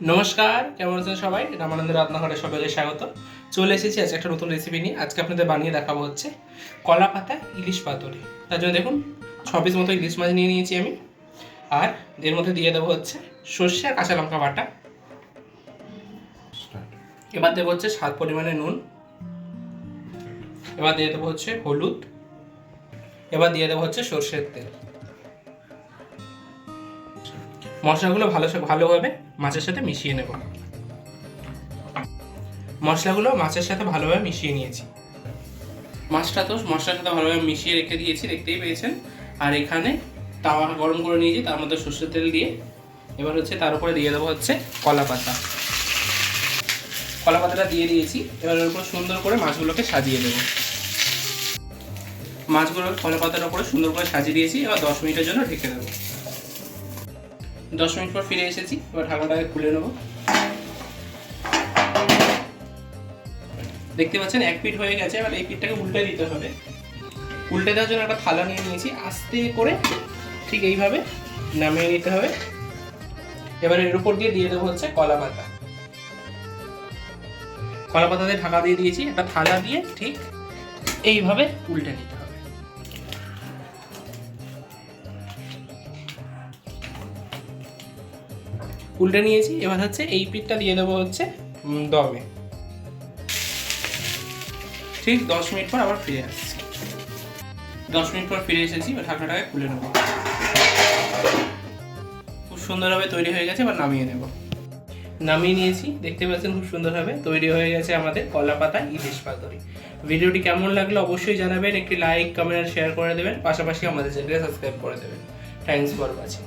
নমস্কার, কেমন আছেন সবাই? রামানন্দের রান্নাঘরে সবাইকে স্বাগত। চলে এসেছি আজকে একটা নতুন রেসিপি নিয়ে। আজকে আপনাদের বানিয়ে দেখাবো হচ্ছে কলা পাতা ইলিশ পাতুরি। তার জন্য দেখুন 6 পিস মতো ইলিশ মাছ নিয়ে নিয়েছি আমি। আর এর মধ্যে দিয়ে দেবো হচ্ছে সর্ষে আর কাঁচা লঙ্কা বাটা। এবার দেবো হচ্ছে স্বাদ পরিমাণে নুন। এবার দিয়ে দেবো হচ্ছে হলুদ। এবার দিয়ে দেবো হচ্ছে সর্ষের তেল। মশলাগুলো ভালোভাবে মাছের সাথে মিশিয়ে নেব। মশলাগুলো মাছের সাথে ভালোভাবে মিশিয়ে নিয়েছি। মাছটা তো মশলার সাথে ভালোভাবে মিশিয়ে রেখে দিয়েছি, দেখতেই পেয়েছেন। আর এখানে তাওয়া গরম করে নিয়েছি, তার মধ্যে সর্ষের তেল দিয়ে এবার হচ্ছে তার উপরে দিয়ে দেবো হচ্ছে কলা পাতা। কলা পাতাটা দিয়ে দিয়েছি। এবার ওর উপর সুন্দর করে মাছগুলোকে সাজিয়ে দেবো। মাছগুলো কলা পাতার উপরে সুন্দর করে সাজিয়ে দিয়েছি। এবার 10 মিনিটের জন্য ঢেকে দেবো। 10 মিনিট পর ফিরে এসেছি। এবার ঢাকনাটাকে খুলে নেবো। দেখতে পাচ্ছেন এক পিঠ হয়ে গেছে। এবার এই পিঠটাকে উল্টে দিতে হবে। উল্টে দেওয়ার জন্য একটা থালা নিয়ে নিয়েছি। আস্তে করে ঠিক এইভাবে নামিয়ে নিতে হবে। এবার এর উপর দিয়ে দেবো হচ্ছে কলা পাতা। কলা পাতা দিয়ে ঢাকা দিয়ে দিয়েছি। একটা থালা দিয়ে ঠিক এইভাবে উল্টে নিতে হবে। উল্টে নিয়েছি। এবার হচ্ছে এই পিঠটা দিয়ে দেবো হচ্ছে দমে। ঠিক 10 মিনিট পর আবার ফিরে আসছি। 10 মিনিট পর ফিরে এসেছি। এবার ঢাকনাটাকে খুলে নেব। খুব সুন্দরভাবে তৈরি হয়ে গেছে। এবার নামিয়ে নেব। নামিয়ে নিয়েছি। দেখতে পাচ্ছেন খুব সুন্দরভাবে তৈরি হয়ে গেছে আমাদের কলা পাতা ইলিশ পাতুরি। ভিডিওটি কেমন লাগলো অবশ্যই জানাবেন। একটি লাইক, কমেন্ট আর শেয়ার করে দেবেন। পাশাপাশি আমাদের চ্যানেলকে সাবস্ক্রাইব করে দেবেন। Thanks for watching.